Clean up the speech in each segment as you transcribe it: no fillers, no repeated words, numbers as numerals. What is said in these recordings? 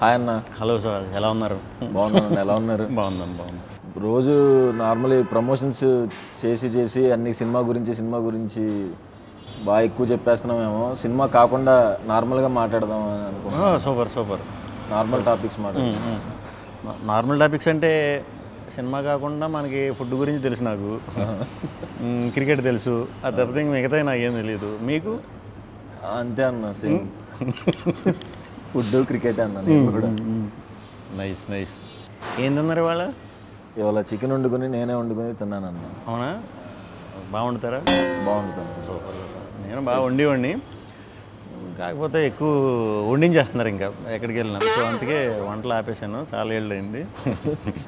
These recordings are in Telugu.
హాయ్ అన్న. హలో సార్, ఎలా ఉన్నారు? బాగున్నాను. ఎలా ఉన్నారు? బాగుంది. రోజు నార్మల్లీ ప్రమోషన్స్ చేసి అన్ని సినిమా గురించి బాగా ఎక్కువ చెప్పేస్తున్నామేమో. సినిమా కాకుండా నార్మల్గా మాట్లాడదాం అని అనుకుంటున్నాను. సూపర్. నార్మల్ టాపిక్స్ మాట్లాడదాం. నార్మల్ టాపిక్స్ అంటే సినిమా కాకుండా మనకి ఫుడ్ గురించి తెలుసు, నాకు క్రికెట్ తెలుసు, అది తప్పితే మిగతా నాకేం తెలియదు. మీకు? అంతే అన్న, సేమ్. ఫుడ్ క్రికెట్ అన్న నేను కూడా. నైస్. ఏం తిన్నారు ఇవాళ? ఇవాళ చికెన్ నేనే వండుకొని తిన్నానన్న. అవునా? బాగుంటారా? బాగుంటుంది. సూపర్. నేను బాగా వండి కాకపోతే ఎక్కువ వండించేస్తున్నారు ఇంకా ఎక్కడికి వెళ్ళినా. సో అందుకే వంటలు ఆపేశాను, చాలా ఏళ్ళు అయింది.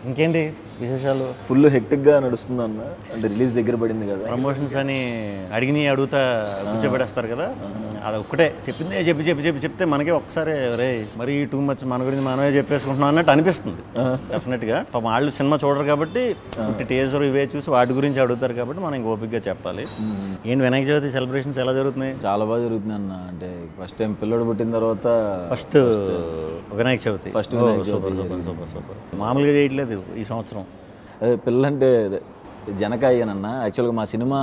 ఇంకేంటి విశేషాలు? ఫుల్ హెక్టిక్గా నడుస్తుంది అన్న. అంటే రిలీజ్ దగ్గర పడింది కదా, ప్రమోషన్స్ అని అడుగుతా కూర్చోబెడేస్తారు కదా, అది ఒక్కటే చెప్పిందే చెప్తే మనకే ఒక్కసారి రే మరి టూ మచ్ మన గురించి మనమే చెప్పేసుకుంటున్నాం అన్నట్టు అనిపిస్తుంది. డెఫినెట్గా వాళ్ళు సినిమా చూడరు కాబట్టి టీజర్ ఇవే చూసి వాటి గురించి అడుగుతారు కాబట్టి మనం ఇంక ఓపిక్గా చెప్పాలి. ఏంటి వినాయక చవితి సెలబ్రేషన్స్ ఎలా జరుగుతున్నాయి? చాలా బాగా జరుగుతుంది అన్న. అంటే ఫస్ట్ టైం పిల్లడు పుట్టిన తర్వాత ఫస్ట్ వినాయక చవితి. సూపర్. మామూలుగా చేయట్లేదు ఈ సంవత్సరం. అదే పిల్లంటే జనక అయ్యానన్న. యాక్చువల్గా మా సినిమా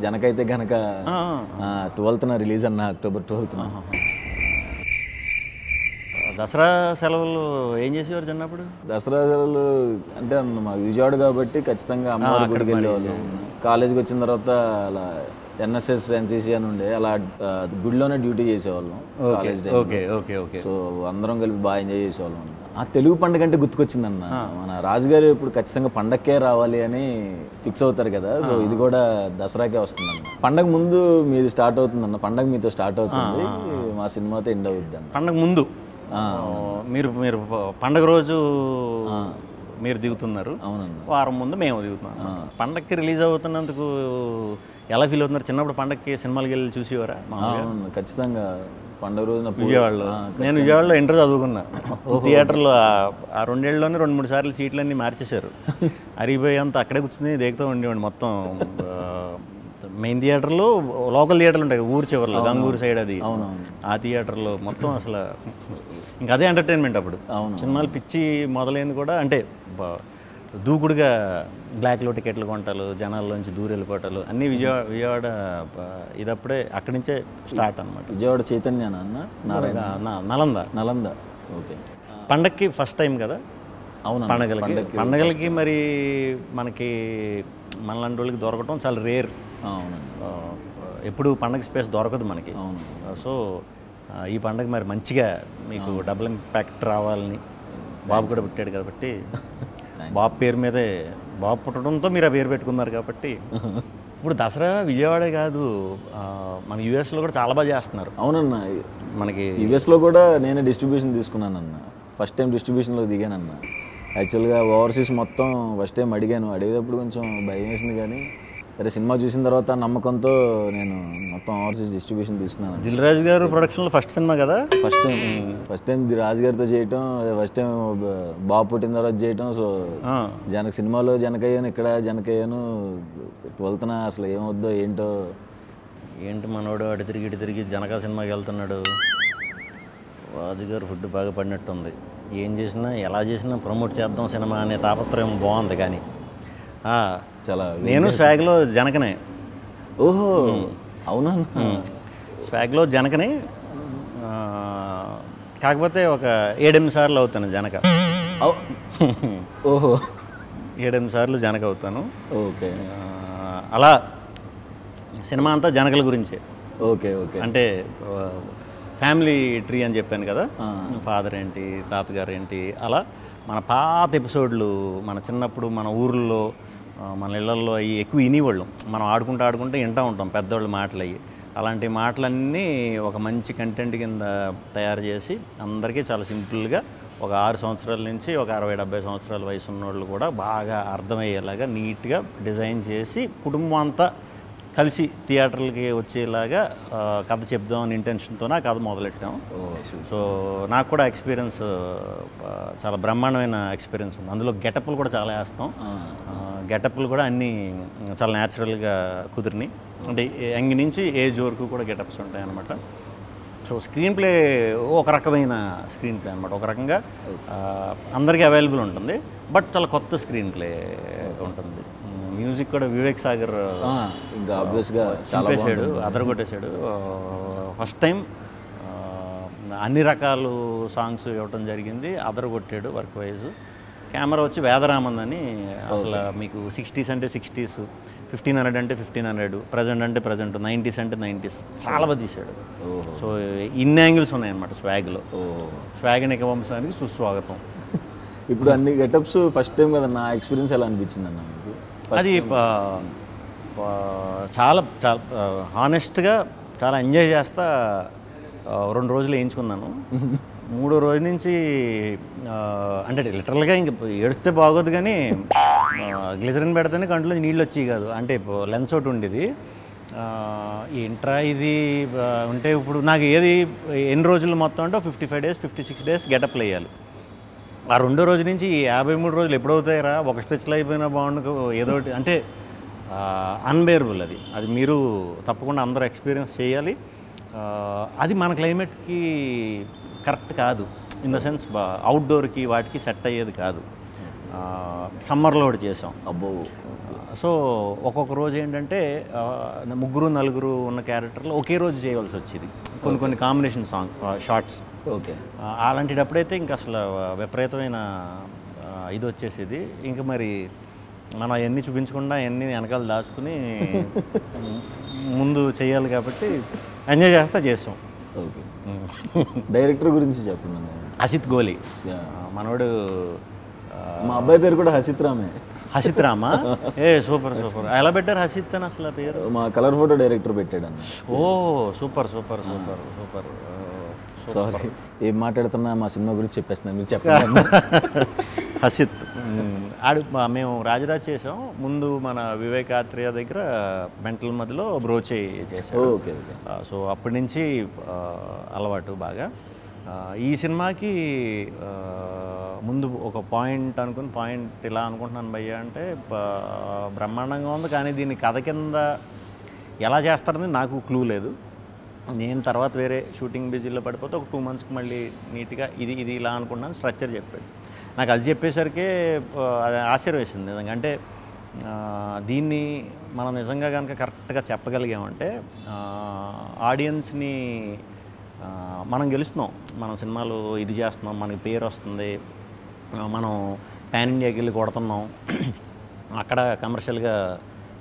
జనక అయితే కనుక 12న రిలీజ్ అన్న, అక్టోబర్ 12న. దసరా సెలవులు ఏం చేసేవారు చిన్నప్పుడు? దసరా సెలవులు అంటే మా విజయవాడ కాబట్టి ఖచ్చితంగా అమ్మవారి గుడికి వెళ్ళేవాళ్ళు. కాలేజీకి వచ్చిన తర్వాత అలా ఎన్ఎస్ఎస్ ఎన్సీసీ అని ఉండే, అలా గుడిలోనే డ్యూటీ చేసేవాళ్ళం కాలేజ్ టైం. సో అందరం కలిపి బాగా ఎంజాయ్ చేసేవాళ్ళం. ఆ తెలుగు పండుగ అంటే గుర్తుకొచ్చిందన్న. మన రాజుగారు ఇప్పుడు ఖచ్చితంగా పండగకే రావాలి అని ఫిక్స్ అవుతారు కదా, సో ఇది కూడా దసరాకే వస్తుందన్న. పండగ ముందు మీది స్టార్ట్ అవుతుందన్న. పండగ మీతో స్టార్ట్ అవుతుంది, మా సినిమాతో ఎండ్ అవుద్ది అన్న. పండగ ముందు మీరు పండగ రోజు మీరు దిగుతున్నారు. అవునన్న. వారం ముందు మేము దిగుతున్నాం. పండగకి రిలీజ్ అవుతున్నందుకు ఎలా ఫీల్ అవుతున్నారు? చిన్నప్పుడు పండగకి సినిమాలకి వెళ్ళి చూసేవారా? ఖచ్చితంగా పండుగ రోజున విజయవాడలో. నేను విజయవాడలో ఇంటర్ చదువుకున్నా. థియేటర్లో ఆ 2 ఏళ్ళలోనే 2-3 సార్లు సీట్లన్నీ మార్చేశారు. అరిగిపోయేంత అక్కడే కూర్చుని దేగుతూ ఉండేవాడిని. మొత్తం మెయిన్ థియేటర్లో లోకల్ థియేటర్లు ఉంటాయి ఊరు చివరిలో, గంగూరు సైడ్, అది ఆ థియేటర్లో మొత్తం అసలు ఇంకా అదే ఎంటర్టైన్మెంట్. అప్పుడు సినిమాలు పిచ్చి మొదలైంది కూడా. అంటే దూకుడుగా బ్లాక్లో టికెట్లు కొంటాలు, జనాల్లోంచి దూరం వెళ్ళిపోవటాలు అన్నీ విజయవాడ ఇదప్పుడే అక్కడి నుంచే స్టార్ట్ అనమాట. విజయవాడ చైతన్య అన్న, నలంద. ఓకే. పండగకి ఫస్ట్ టైం కదా? అవును. పండగలకి మరి మనకి మనలాంటి వాళ్ళకి దొరకటం చాలా రేర్. ఎప్పుడు పండగ స్పేస్ దొరకదు మనకి. సో ఈ పండగ మరి మంచిగా మీకు డబుల్ ఇంపాక్ట్ రావాలని బాబు కూడా పుట్టాడు కాబట్టి, బాబు పేరు మీదే, బాబు పుట్టడంతో మీరు ఆ పేరు పెట్టుకున్నారు కాబట్టి. ఇప్పుడు దసరా విజయవాడే కాదు, మన యూఎస్లో కూడా చాలా బాగా చేస్తున్నారు. అవునన్న. మనకి యూఎస్లో కూడా నేనే డిస్ట్రిబ్యూషన్ తీసుకున్నానన్న. ఫస్ట్ టైం డిస్ట్రిబ్యూషన్లో దిగానన్న. యాక్చువల్గా ఓవర్సీస్ మొత్తం ఫస్ట్ టైం అడిగేటప్పుడు కొంచెం భయం వేసింది, కానీ సరే సినిమా చూసిన తర్వాత నమ్మకంతో నేను మొత్తం ఓవర్సీస్ డిస్ట్రిబ్యూషన్ తీసుకున్నాను. దిల్ రాజు గారు ప్రొడక్షన్లో ఫస్ట్ సినిమా కదా? ఫస్ట్ టైం రాజు గారితో చేయటం, ఫస్ట్ టైం బాబు పుట్టిన తర్వాత చేయటం. సో సినిమాలో జనకయ్యాను, ఇక్కడ జనకయ్యాను. 12న అసలు ఏమవుద్దో ఏంటి మనోడు అటు తిరిగి జనక సినిమాకి వెళ్తున్నాడు. రాజుగారు ఫుడ్ బాగా పడినట్టుంది. ఏం చేసినా ఎలా చేసినా ప్రమోట్ చేద్దాం సినిమా అనే తాపత్రయం బాగుంది. కానీ చాలా నేను స్వాగ్లో జనకనే. ఓహో, అవునా? స్వాగ్లో జనకనే, కాకపోతే ఒక 7-8 సార్లు అవుతాను జనక. ఓహో, 7-8 సార్లు జనక అవుతాను. ఓకే. అలా సినిమా అంతా జనకల గురించే. ఓకే. అంటే ఫ్యామిలీ ట్రీ అని చెప్పాను కదా, ఫాదర్ ఏంటి, తాతగారు ఏంటి, అలా మన పాత ఎపిసోడ్లు, మన చిన్నప్పుడు మన ఊర్లో మన ఇళ్లలో అవి ఎక్కువ వినేవాళ్ళం. మనం ఆడుకుంటూ వింటూ ఉంటాం పెద్దవాళ్ళు మాటలు. అవి అలాంటి మాటలన్నీ ఒక మంచి కంటెంట్ కింద తయారు చేసి అందరికీ చాలా సింపుల్గా ఒక 6 సంవత్సరాల నుంచి ఒక 60-70 సంవత్సరాల వయసు ఉన్నోళ్ళు కూడా బాగా అర్థమయ్యేలాగా నీట్గా డిజైన్ చేసి కుటుంబం అంతా కలిసి థియేటర్లకి వచ్చేలాగా కథ చెప్దామని ఇంటెన్షన్తోనే ఆ కథ మొదలెట్టాం. సో నాకు కూడా ఎక్స్పీరియన్స్ చాలా బ్రహ్మాండమైన ఎక్స్పీరియన్స్ ఉంది. అందులో గెటప్లు కూడా చాలా వేస్తాం. గెటప్లు కూడా అన్నీ చాలా న్యాచురల్గా కుదిరినాయి. అంటే యంగ్ నుంచి ఏజ్ వరకు కూడా గెటప్స్ ఉంటాయి అన్నమాట. సో స్క్రీన్ ప్లే ఒక రకమైన స్క్రీన్ ప్లే అనమాట, ఒక రకంగా అందరికీ అవైలబుల్ ఉంటుంది, బట్ చాలా కొత్త స్క్రీన్ ప్లే ఉంటుంది. మ్యూజిక్ కూడా వివేక్ సాగర్ ఇంకా ఆబ్వియస్గా చంపేశాడు, అదరగొట్టేశాడు. ఫస్ట్ టైం అన్ని రకాలు సాంగ్స్ ఇవ్వటం జరిగింది, అదరగొట్టాడు వర్క్ వైజ్. కెమెరా వచ్చి వేదరామన్ అని, అసలు మీకు 60s అంటే 60s, 1500 అంటే 1500, ప్రజెంట్ అంటే ప్రజెంట్, 90s అంటే 90s చాలా బాగా తీశాడు. సో ఇన్ని యాంగిల్స్ ఉన్నాయన్నమాట స్వాగ్లో. స్వాగ్నిక వంశానికి సుస్వాగతం. ఇప్పుడు అన్ని గెటప్స్ ఫస్ట్ టైం కదా, నా ఎక్స్పీరియన్స్ ఎలా అనిపించింది అన్న మీకు? అది చాలా చాలా హానెస్ట్గా చాలా ఎంజాయ్ చేస్తా 2 రోజులు వేయించుకున్నాను. 3వ రోజు నుంచి అంటే లిటరల్గా ఇంక ఏడిస్తే బాగోదు, కానీ గ్లిజరిన్ పెడితేనే కంట్లో నీళ్ళు వచ్చేవి కాదు. అంటే లెన్స్ ఒకటి ఉండేది, ఏంట్రా ఇది ఉంటే ఇప్పుడు నాకు ఏది ఎన్ని రోజులు మొత్తం అంటే 55 days 56 days గెటప్లు వేయాలి. ఆ 2వ రోజు నుంచి 53 రోజులు ఎప్పుడవుతాయిరా, ఒక స్ట్రెచ్లో అయిపోయినా బాగుండు ఏదో ఒకటి, అంటే అన్బేరబుల్. అది మీరు తప్పకుండా అందరూ ఎక్స్పీరియన్స్ చేయాలి. అది మన క్లైమేట్కి కరెక్ట్ కాదు, ఇన్ ద సెన్స్ అవుట్డోర్కి వాటికి సెట్ అయ్యేది కాదు. సమ్మర్లో ఒకటి చేసాం. అబ్బో. సో ఒక్కొక్క రోజు ఏంటంటే 3-4 ఉన్న క్యారెక్టర్లో ఒకే రోజు చేయవలసి వచ్చేది, కొన్ని కాంబినేషన్ షార్ట్స్. ఓకే. అలాంటిటప్పుడైతే ఇంకా అసలు విపరీతమైన ఇది వచ్చేసేది. ఇంకా మరి మనం అవన్నీ చూపించకుండా అవన్నీ వెనకాల దాచుకుని ముందు చేయాలి కాబట్టి ఎంజాయ్ చేస్తాం. ఓకే. డైరెక్టర్ గురించి చెప్పండి. హసిత్ గోలి మనోడు. మా అబ్బాయి పేరు కూడా హసిత్ రామే. హసిత్ రామా? సూపర్. ఎలా పెట్టారు హసిత్ అని అసలు పేరు? మా కలర్ ఫోటో డైరెక్టర్ పెట్టాడు అన్న. ఓ సూపర్. సారీ, ఏం మాట్లాడుతున్నా మా సినిమా గురించి చెప్పేస్తున్నా, మీరు చెప్పండి. హసిత్ మేము రాజరాజ్ చేసాం ముందు, మన వివేక్ ఆత్రేయ దగ్గర మెంటల్ మధ్యలో బ్రోచే చేసాం. ఓకే. సో అప్పటి నుంచి అలవాటు బాగా. ఈ సినిమాకి ముందు ఒక పాయింట్ ఇలా అనుకుంటున్నాను భయ్య అంటే, బ్రహ్మాండంగా ఉంది, కానీ దీన్ని కథ కింద ఎలా చేస్తారని నాకు క్లూ లేదు. నేను తర్వాత వేరే షూటింగ్ బిజీలో పడిపోతే ఒక 2 monthsకి మళ్ళీ నీట్గా ఇది ఇలా అనుకున్నాను, స్ట్రక్చర్ చెప్పాడు. నాకు అది చెప్పేసరికి ఆశ్చర్యం వేసింది నిజంగా. అంటే దీన్ని మనం నిజంగా కనుక కరెక్ట్గా చెప్పగలిగామంటే ఆడియన్స్ని మనం గెలుస్తున్నాం. మనం సినిమాలు ఇది చేస్తున్నాం, మనకి పేరు వస్తుంది, మనం పాన్ ఇండియాకి వెళ్ళి కొడుతున్నాం, అక్కడ కమర్షియల్గా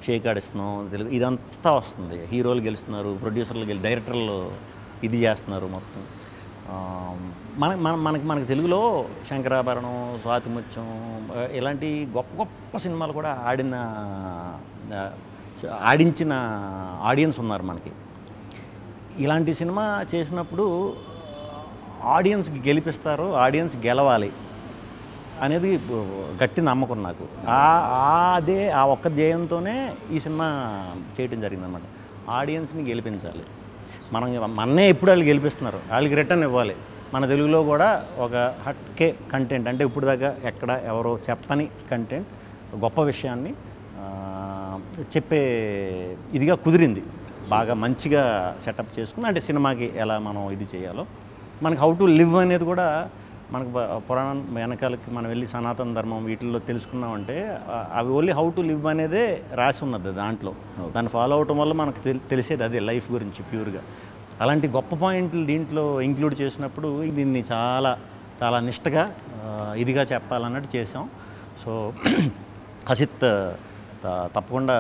షేక్ ఆడిస్తున్నాం, తెలుగు ఇదంతా వస్తుంది. హీరోలు గెలుస్తున్నారు, ప్రొడ్యూసర్లు డైరెక్టర్లు ఇది చేస్తున్నారు మొత్తం. మనకి తెలుగులో శంకరాభరణం, స్వాతిముత్యం ఇలాంటి గొప్ప సినిమాలు కూడా ఆడించిన ఆడియన్స్ ఉన్నారు మనకి. ఇలాంటి సినిమా చేసినప్పుడు ఆడియన్స్కి గెలిపిస్తారు, ఆడియన్స్ గెలవాలి అనేది గట్టి నమ్మకం నాకు. ఆ ఒక్క ధ్యేయంతోనే ఈ సినిమా చేయడం జరిగిందనమాట. ఆడియన్స్ని గెలిపించాలి. మన్నే ఎప్పుడు వాళ్ళు గెలిపిస్తున్నారు, వాళ్ళకి రిటర్న్ ఇవ్వాలి. మన తెలుగులో కూడా ఒక హట్కే కంటెంట్, అంటే ఇప్పుడు దాకా ఎక్కడ ఎవరో చెప్పని కంటెంట్, గొప్ప విషయాన్ని చెప్పే ఇదిగా కుదిరింది. బాగా మంచిగా సెటప్ చేసుకుని, అంటే సినిమాకి ఎలా మనం ఇది చేయాలో, మనకి హౌ టు లివ్ అనేది కూడా మనకు పురాణం వెనకాలకి మనం వెళ్ళి సనాతన ధర్మం వీటిల్లో తెలుసుకున్నామంటే అవి ఓన్లీ హౌ టు లివ్ అనేదే రాసి ఉన్నది దాంట్లో. దాన్ని ఫాలో అవటం వల్ల మనకు తెలిసేది అదే లైఫ్ గురించి ప్యూర్గా. అలాంటి గొప్ప పాయింట్లు దీంట్లో ఇంక్లూడ్ చేసినప్పుడు దీన్ని చాలా చాలా నిష్టగా ఇదిగా చెప్పాలన్నట్టు చేసాం. సో హసిత్ తప్పకుండా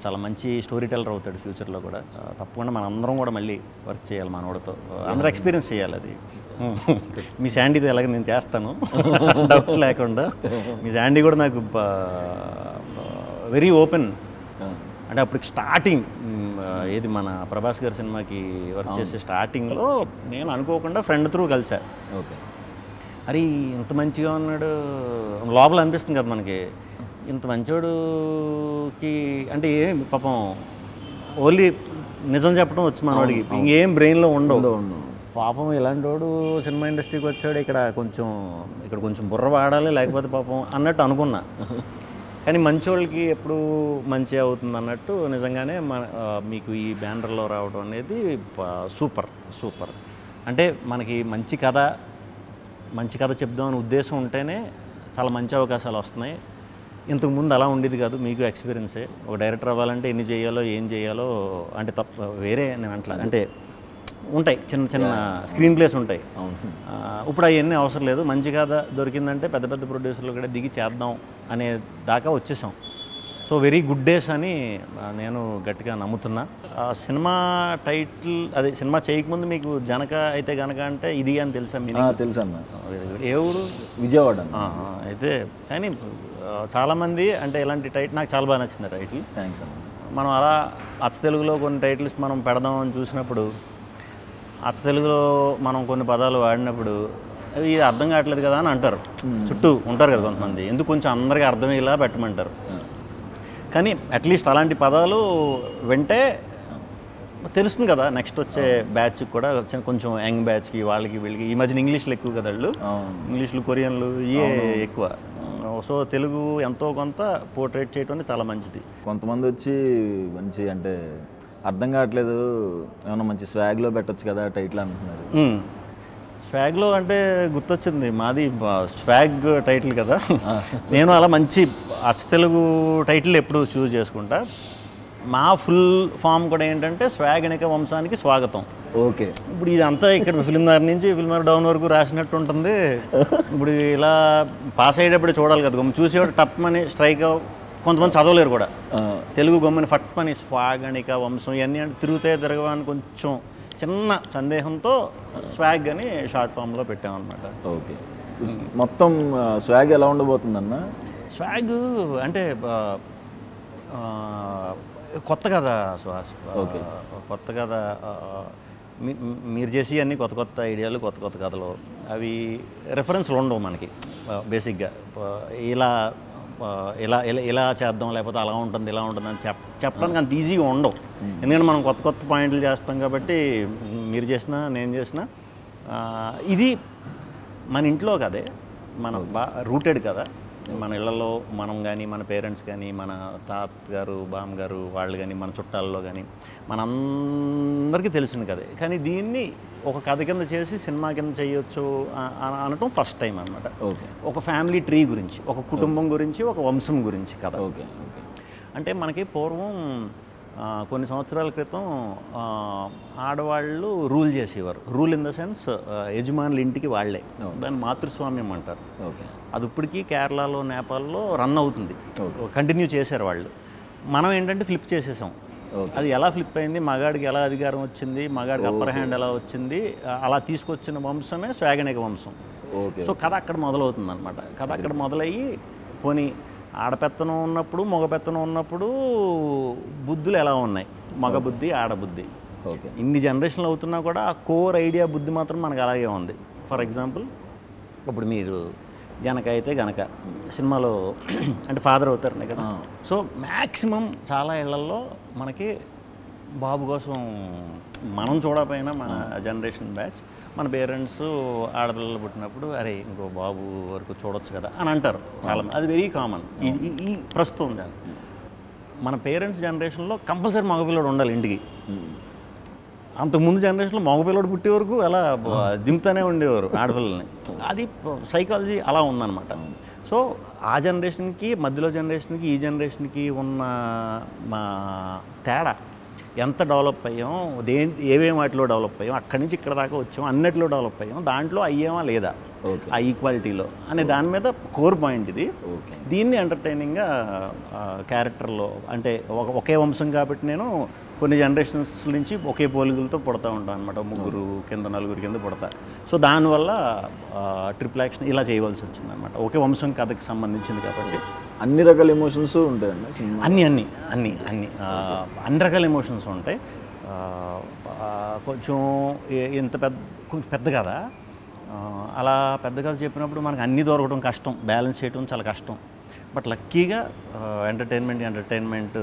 చాలా మంచి స్టోరీ టెల్లర్ అవుతాడు ఫ్యూచర్లో కూడా. తప్పకుండా మన అందరం కూడా మళ్ళీ వర్క్ చేయాలి మనోడితో, అందరూ ఎక్స్పీరియన్స్ చేయాలి అది. మీ శాండీది ఎలాగ నేను చేస్తాను డౌట్ లేకుండా. మీ శాండీ కూడా నాకు వెరీ ఓపెన్. అంటే అప్పటికి స్టార్టింగ్ ఏది మన ప్రభాస్ గారి సినిమాకి వర్క్ చేసే స్టార్టింగ్లో నేను అనుకోకుండా ఫ్రెండ్ త్రూ కలిసా. ఓకే. అరే ఇంత మంచిగా ఉన్నాడు లోపల అనిపిస్తుంది కదా మనకి, ఇంత మంచోడుకి అంటే ఏం పాపం ఓన్లీ నిజం చెప్పడం వచ్చి మనవాడికి ఇంకేం బ్రెయిన్లో ఉండవు. పాపం ఇలాంటి వాడు సినిమా ఇండస్ట్రీకి వచ్చాడు, ఇక్కడ కొంచెం బుర్ర వాడాలి లేకపోతే పాపం అన్నట్టు అనుకున్నా. కానీ మంచోళ్ళకి ఎప్పుడు మంచి అవుతుంది అన్నట్టు నిజంగానే మీకు ఈ బ్యానర్లో రావడం అనేది సూపర్. అంటే మనకి మంచి కథ చెప్దామని ఉద్దేశం ఉంటేనే చాలా మంచి అవకాశాలు వస్తున్నాయి. ఇంతకుముందు అలా ఉండేది కాదు. మీకు ఎక్స్పీరియన్సే. ఒక డైరెక్టర్ అవ్వాలంటే ఎన్ని చేయాలో ఏం చేయాలో అంటే వేరే నేను అట్లా అంటే ఉంటాయి, చిన్న చిన్న స్క్రీన్ ప్లేస్ ఉంటాయి. ఇప్పుడు అవన్నీ అవసరం లేదు. మంచి కథ దొరికిందంటే పెద్ద పెద్ద ప్రొడ్యూసర్లు కూడా దిగి చేద్దాం అనే దాకా వచ్చేసాం. సో వెరీ గుడ్ డేస్ అని నేను గట్టిగా నమ్ముతున్నా. సినిమా టైటిల్ అదే సినిమా చేయకముందు మీకు జనక అయితే గనక అంటే ఇది అని తెలుసా? తెలుసా అన్న. ఏ ఊరు? విజయవాడ. అయితే కానీ చాలామంది అంటే ఇలాంటి టైటిల్ నాకు చాలా బాగా నచ్చింది టైటిల్. థ్యాంక్స్ అన్న. మనం అలా అచ్చ తెలుగులో కొన్ని టైటిల్స్ మనం పెడదామని చూసినప్పుడు అచ్చ తెలుగులో మనం కొన్ని పదాలు వాడినప్పుడు ఇది అర్థం కావట్లేదు కదా అని అంటారు. చుట్టూ ఉంటారు కదా కొంతమంది, ఎందుకు కొంచెం అందరికీ అర్థమయ్యేలా పెట్టమంటారు. కానీ అట్లీస్ట్ అలాంటి పదాలు వింటే తెలుస్తుంది కదా నెక్స్ట్ వచ్చే బ్యాచ్ కూడా, కొంచెం యంగ్ బ్యాచ్కి వాళ్ళకి వీళ్ళకి. ఈ మధ్యన ఇంగ్లీష్లు ఎక్కువ కదా వాళ్ళు, ఇంగ్లీష్లు కొరియన్లు ఇవే ఎక్కువ. సో తెలుగు ఎంతో కొంత పోర్ట్రేట్ చేయడం చాలా మంచిది. కొంతమంది వచ్చి మంచి అంటే అర్థం కావట్లేదు, ఏమన్నా మంచి స్వాగ్లో పెట్టచ్చు కదా టైటిల్ అంటున్నారు. స్వాగ్లో అంటే గుర్తొచ్చింది, మాది స్వాగ్ టైటిల్ కదా. నేను అలా మంచి అచ్చ తెలుగు టైటిల్ ఎప్పుడు చూస్ చేసుకుంటా. మా ఫుల్ ఫామ్ కూడా ఏంటంటే స్వాగనిక వంశానికి స్వాగతం. ఓకే. ఇప్పుడు ఇదంతా ఇక్కడ ఫిల్మ్నగర్ నుంచి ఫిల్మ్నగర్ డౌన్ వరకు రాసినట్టు ఉంటుంది. ఇప్పుడు ఇలా పాస్ అయ్యేటప్పుడు చూడాలి కదా, చూసేవాడు టప్మని స్ట్రైక్. కొంతమంది చదవలేరు కూడా తెలుగు గమ్మని ఫట్మని స్వాగనిక వంశం ఇవన్నీ అంటే తిరగవని కొంచెం చిన్న సందేహంతో స్వాగ్ అని షార్ట్ ఫామ్లో పెట్టామన్నమాట. ఓకే. మొత్తం స్వాగ్ ఎలా ఉండబోతుందన్న? స్వాగ్ అంటే కొత్త కదా సుహాస్. ఓకే. కొత్త కథ మీరు చేసి అన్ని కొత్త కొత్త ఐడియాలు, కొత్త కొత్త కథలు, అవి రెఫరెన్స్లు ఉండవు మనకి బేసిక్గా. ఇలా ఇలా ఇలా ఇలా చేద్దాం లేకపోతే అలా ఉంటుంది ఇలా ఉంటుంది అని చెప్పడానికి అంత ఈజీగా ఉండవు. ఎందుకంటే మనం కొత్త కొత్త పాయింట్లు చేస్తాం కాబట్టి, మీరు చేసినా నేను చేసినా ఇది మన ఇంట్లో కదే, మన రూటెడ్ కదా. మన ఇళ్లలో మనం కానీ, మన పేరెంట్స్ కానీ, మన తాతగారు బామ్మగారు వాళ్ళు కానీ, మన చుట్టాల్లో కానీ మనందరికీ తెలిసింది కదే. కానీ దీన్ని ఒక కథ కింద చేసి సినిమా కింద చేయొచ్చు అనటం ఫస్ట్ టైం అనమాట. ఓకే. ఒక ఫ్యామిలీ ట్రీ గురించి, ఒక కుటుంబం గురించి, ఒక వంశం గురించి కథ. ఓకే. ఓకే. అంటే మనకి పూర్వం కొన్ని సంవత్సరాల క్రితం ఆడవాళ్ళు రూల్ చేసేవారు. రూల్ ఇన్ ద సెన్స్ యజమానుల ఇంటికి వాళ్ళే, దాన్ని మాతృస్వామ్యం అంటారు. ఓకే. అది ఇప్పటికీ కేరళలో నేపాల్లో రన్ అవుతుంది, కంటిన్యూ చేశారు వాళ్ళు. మనం ఏంటంటే ఫ్లిప్ చేసేసాం. అది ఎలా ఫ్లిప్ అయింది, మగాడికి ఎలా అధికారం వచ్చింది, మగాడికి అప్పర్ హ్యాండ్ ఎలా వచ్చింది, అలా తీసుకొచ్చిన వంశమే స్వాగనిక వంశం. సో కథ అక్కడ మొదలవుతుంది అనమాట. కథ అక్కడ మొదలయ్యి పోనీ ఆడపెత్తనం ఉన్నప్పుడు మగ పెత్తనం ఉన్నప్పుడు బుద్ధులు ఎలా ఉన్నాయి, మగ బుద్ధి ఆడబుద్ధి. ఇన్ని జనరేషన్లు అవుతున్నా కూడా ఆ కోర్ ఐడియా బుద్ధి మాత్రం మనకు అలాగే ఉంది. ఫర్ ఎగ్జాంపుల్ ఇప్పుడు మీరు జనక అయితే గనక సినిమాలో అంటే ఫాదర్ అవుతారనే కదా. సో మ్యాక్సిమం చాలా ఇళ్లల్లో మనకి బాబు కోసం మనం చూడకపోయినా మన జనరేషన్ బ్యాచ్, మన పేరెంట్స్ ఆడపిల్లలు పుట్టినప్పుడు అరే ఇంకో బాబు వరకు చూడొచ్చు కదా అని అంటారు చాలామంది. అది వెరీ కామన్ ఈ ప్రస్తుతం. మన పేరెంట్స్ జనరేషన్లో కంపల్సరీ మగపిల్లడు ఉండాలి ఇంటికి. అంతకుముందు జనరేషన్లో మగపిల్లడు పుట్టే వరకు అలా దింపుతూనే ఉండేవారు ఆడపిల్లల్ని. అది సైకాలజీ అలా ఉందన్నమాట. సో ఆ జనరేషన్కి, మధ్యలో జనరేషన్కి, ఈ జనరేషన్కి ఉన్న మా తేడా ఎంత డెవలప్ అయ్యాం, ఏవేం వాటిలో డెవలప్ అయ్యాం, అక్కడి నుంచి ఇక్కడ దాకా వచ్చాం, అన్నిటిలో డెవలప్ అయ్యాం, దాంట్లో అయ్యామా లేదా ఆ ఈక్వాలిటీలో అనే దాని మీద కోర్ పాయింట్ ఇది. దీన్ని ఎంటర్టైనింగ్గా క్యారెక్టర్లో అంటే ఒకే వంశం కాబట్టి నేను కొన్ని జనరేషన్స్ నుంచి ఒకే పోలికలతో పుడతా ఉంటాను అనమాట. ముగ్గురు కింద నలుగురు కింద పుడతా. సో దానివల్ల ట్రిపుల్ యాక్షన్ ఇలా చేయవలసి వచ్చింది అనమాట. ఒకే వంశం కథకి సంబంధించింది కాబట్టి అన్ని రకాల ఎమోషన్స్ ఉంటాయండి. అన్ని రకాల ఎమోషన్స్ ఉంటాయి. కొంచెం ఇంత పెద్ద కదా, అలా పెద్ద కథ చెప్పినప్పుడు మనకు అన్నీ దొరకడం కష్టం, బ్యాలెన్స్ చేయడం చాలా కష్టం. బట్ లక్కీగా ఎంటర్టైన్మెంట్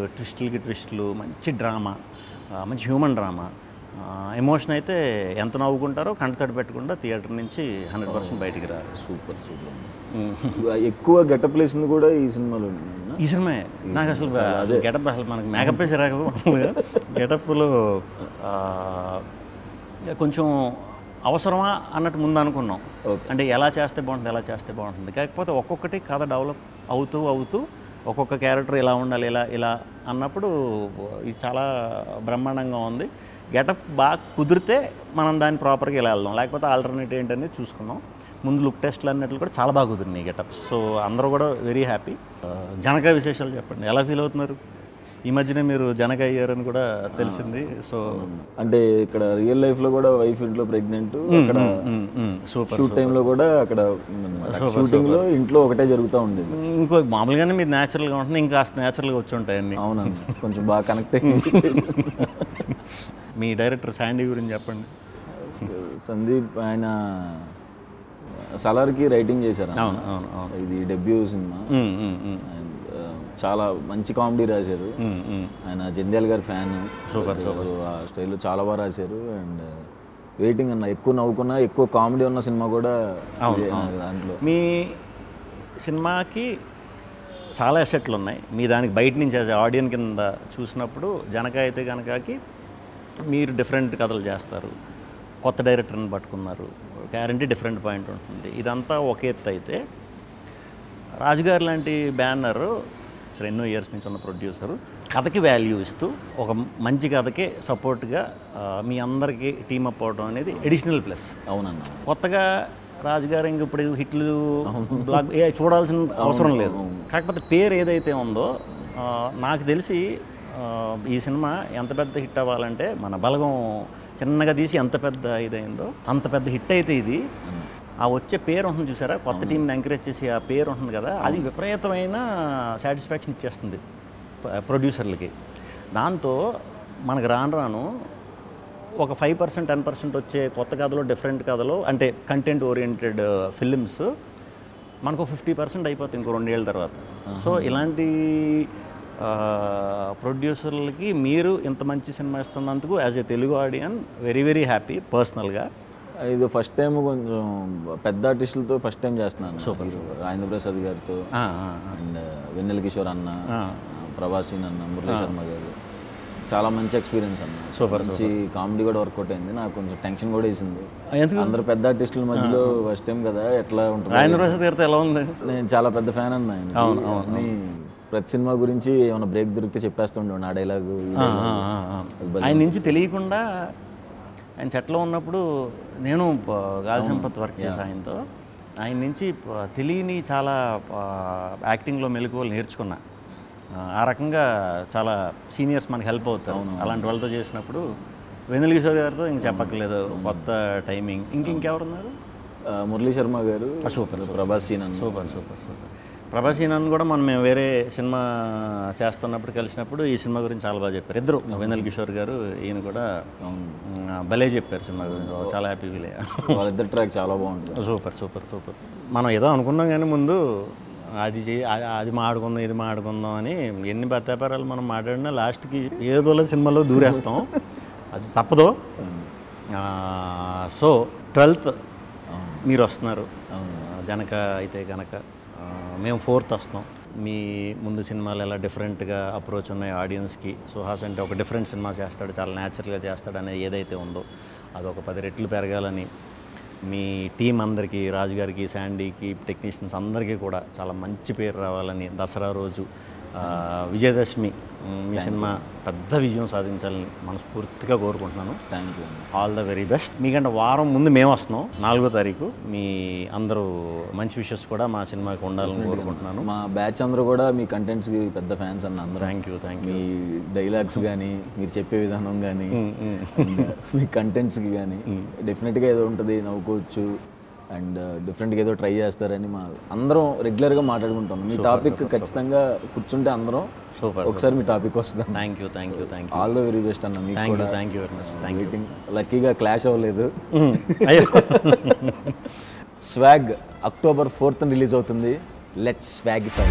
ట్విస్టులు, మంచి డ్రామా, మంచి హ్యూమన్ డ్రామా, ఎమోషన్ అయితే ఎంత నవ్వుకుంటారో కంటతడి పెట్టకుండా థియేటర్ నుంచి 100% బయటికి రారు. సూపర్. ఎక్కువ గెటప్ వేసింది కూడా ఈ సినిమాలో. ఈ సినిమా నాకు అసలు గెటప్ అసలు మనకు మేకప్ వేసి రాక గెటప్లో కొంచెం అవసరమా అన్నట్టు ముందు అనుకున్నాం. అంటే ఎలా చేస్తే బాగుంటుంది. కాకపోతే ఒక్కొక్కటి కథ డెవలప్ అవుతూ ఒక్కొక్క క్యారెక్టర్ ఇలా ఉండాలి, ఇలా అన్నప్పుడు ఇది చాలా బ్రహ్మాండంగా ఉంది. గెటప్ బాగా కుదిరితే మనం దాన్ని ప్రాపర్గా ఇలా వెళ్దాం, లేకపోతే ఆల్టర్నేట్ ఏంటనేది చూసుకున్నాం. ముందు లుక్ టెస్ట్లు అన్నట్లు కూడా చాలా బాగా కుదిరినాయి గెటప్. సో అందరూ కూడా వెరీ హ్యాపీ. జనక విశేషాలు చెప్పండి, ఎలా ఫీల్ అవుతున్నారు? ఈ మధ్యనే మీరు జనక అయ్యారని కూడా తెలిసింది. సో అంటే ఇక్కడ రియల్ లైఫ్లో కూడా వైఫ్ ఇంట్లో ప్రెగ్నెంట్, అక్కడ షూట్ టైంలో కూడా అక్కడ షూటింగ్లో ఇంట్లో ఒకటే జరుగుతూ ఉండేది. ఇంకో మామూలుగానే మీరు న్యాచురల్గా ఉంటుంది, ఇంకా న్యాచురల్గా వచ్చి ఉంటాయి అన్నీ. అవునండి, కొంచెం బాగా కనెక్ట్ అయ్యి. మీ డైరెక్టర్ శాండీ గురించి చెప్పండి. సందీప్ ఆయన సలార్కి రైటింగ్ చేశారు. అవును. ఇది డెబ్యూ సినిమా. చాలా మంచి కామెడీ రాశారు. ఆయన జంధ్యాల గారి ఫ్యాన్. సూపర్. ఆ స్టైల్లో చాలా బాగా రాశారు. అండ్ వెయిటింగ్ అన్న, ఎక్కువ నవ్వుకున్నా, ఎక్కువ కామెడీ ఉన్న సినిమా కూడా దాంట్లో. మీ సినిమాకి చాలా ఎసెట్లు ఉన్నాయి. మీ దానికి బయట నుంచి ఆడియన్స్ కింద చూసినప్పుడు జనక అయితే కనుకకి మీరు డిఫరెంట్ కథలు చేస్తారు, కొత్త డైరెక్టర్ని పట్టుకున్నారు, గ్యారంటీ డిఫరెంట్ పాయింట్ ఉంటుంది. ఇదంతా ఒక ఎత్తు అయితే, రాజుగారు లాంటి బ్యానర్ అసలు ఎన్నో ఇయర్స్ నుంచి ఉన్న ప్రొడ్యూసరు కథకి వాల్యూ ఇస్తూ ఒక మంచి కథకే సపోర్ట్గా మీ అందరికీ టీమప్ అవడం అనేది ఎడిషనల్ ప్లస్. అవునన్న, కొత్తగా రాజుగారు ఇంక ఇప్పుడు హిట్లు బ్లాక్ చూడాల్సిన అవసరం లేదు. కాకపోతే పేరు ఏదైతే ఉందో, నాకు తెలిసి ఈ సినిమా ఎంత పెద్ద హిట్ అవ్వాలంటే, మన బలగం చిన్నగా తీసి ఎంత పెద్ద ఇదైందో అంత పెద్ద హిట్ అయితే ఇది. ఆ వచ్చే పేరు ఉంటుంది చూసారా, కొత్త టీంని ఎంకరేజ్ చేసి ఆ పేరు ఉంటుంది కదా, అది విపరీతమైన సాటిస్ఫాక్షన్ ఇచ్చేస్తుంది ప్రొడ్యూసర్లకి. దాంతో మనకు రాను ఒక 5% 10% వచ్చే కొత్త కథలో, డిఫరెంట్ కథలో, అంటే కంటెంట్ ఓరియంటెడ్ ఫిలిమ్స్ మనకు 50% అయిపోతుంది ఇంకో 2 ఏళ్ళ తర్వాత. సో ఇలాంటి ప్రొడ్యూసర్లకి మీరు ఇంత మంచి సినిమా ఇస్తున్నందుకు as a Telugu audience very very happy పర్సనల్గా. ఇది ఫస్ట్ టైం కొంచెం పెద్ద ఆర్టిస్టులతో ఫస్ట్ టైం చేస్తున్నాను. సూపర్. రాజేంద్ర ప్రసాద్ గారితో అండ్ వెన్నెల కిషోర్ అన్న, ప్రభాసీన్ అన్న, మురళీ శర్మ గారు, చాలా మంచి ఎక్స్పీరియన్స్ అన్న. సూపర్. మంచి కామెడీ కూడా వర్కౌట్ అయింది. నాకు కొంచెం టెన్షన్ కూడా వేసింది, అందరు పెద్ద ఆర్టిస్టుల మధ్యలో ఫస్ట్ టైం కదా, ఎట్లా ఉంటుంది. రాజేంద్ర ప్రసాద్ గారితో ఎలా ఉంది? నేను చాలా పెద్ద ఫ్యాన్ అన్న ఆయన. ప్రతి సినిమా గురించి ఏమైనా బ్రేక్ దొరికితే చెప్పేస్తుండే ఆ డైలాగు. ఆయన నుంచి తెలియకుండా ఆయన సెట్లో ఉన్నప్పుడు నేను గాలి సంపత్ వర్క్ చేశాను ఆయనతో. ఆయన నుంచి తెలియని చాలా యాక్టింగ్లో మెలకువలు నేర్చుకున్నా. ఆ రకంగా చాలా సీనియర్స్ మనకి హెల్ప్ అవుతారు అలాంటి వాళ్ళతో చేసినప్పుడు. వెన్నెల కిషోర్ గారితో ఇంక చెప్పక్కర్లేదు, కొత్త టైమింగ్. ఇంకెవరున్నారు? మురళీ శర్మ గారు. సూపర్. ప్రభాసీన్. సూపర్. ప్రభాసీన్ కూడా మేము వేరే సినిమా చేస్తున్నప్పుడు కలిసినప్పుడు ఈ సినిమా గురించి చాలా బాగా చెప్పారు ఇద్దరు. వెన్నెల కిషోర్ గారు, ఈయన కూడా భలే చెప్పారు సినిమా గురించి. చాలా హ్యాపీ ఫీల్ అయ్యా. వాళ్ళిద్దరు ట్రాక్ చాలా బాగుంటుంది. సూపర్. మనం ఏదో అనుకున్నాం కానీ ముందు అది మాడుకుందాం, ఇది మాడుకుందాం అని ఎన్ని బత్తాపారాలు మనం మాట్లాడినా లాస్ట్కి ఏదోలా సినిమాలో దూరేస్తాం. అది తప్పదు. సో 12th మీరు వస్తున్నారు. జనక అయితే కనుక మేము 4th వస్తాం. మీ ముందు సినిమాలు ఎలా డిఫరెంట్గా అప్రోచ్ ఉన్నాయి ఆడియన్స్కి. సుహాస్ అంటే ఒక డిఫరెంట్ సినిమా చేస్తాడు, చాలా న్యాచురల్గా చేస్తాడు అనేది ఏదైతే ఉందో అదొక 10 రెట్లు పెరగాలని మీ టీం అందరికీ, రాజుగారికి, శాండీకి, టెక్నీషియన్స్ అందరికీ కూడా చాలా మంచి పేరు రావాలని, దసరా రోజు విజయదశమి మీ సినిమా పెద్ద విజయం సాధించాలని మనస్ఫూర్తిగా కోరుకుంటున్నాను. Thank you. All the very best. మీకంటే వారం ముందు మేము వస్తున్నాం, 4వ తారీఖు. మీ అందరూ మంచి విషెస్ కూడా మా సినిమాకి ఉండాలని కోరుకుంటున్నాను. మా బ్యాచ్ అందరూ కూడా మీ కంటెంట్స్కి పెద్ద ఫ్యాన్స్ అన్న అందరూ. Thank you. మీ డైలాగ్స్ కానీ, మీరు చెప్పే విధానం కానీ, మీ కంటెంట్స్కి కానీ డెఫినెట్గా ఏదో ఉంటుంది, నవ్వుకోవచ్చు అండ్ డిఫరెంట్గా ఏదో ట్రై చేస్తారని మా అందరం రెగ్యులర్గా మాట్లాడుకుంటాం. మీ టాపిక్ ఖచ్చితంగా కూర్చుంటే అందరం ఒకసారి మీ టాపిక్ వస్తుంది. Thank you. All the very best అన్న. మీకు కూడా thank you very much. Waiting. లక్కీగా క్లాష్ అవ్వలేదు. స్వాగ్ October 4th రిలీజ్ అవుతుంది. లెట్స్ స్వాగిఫై.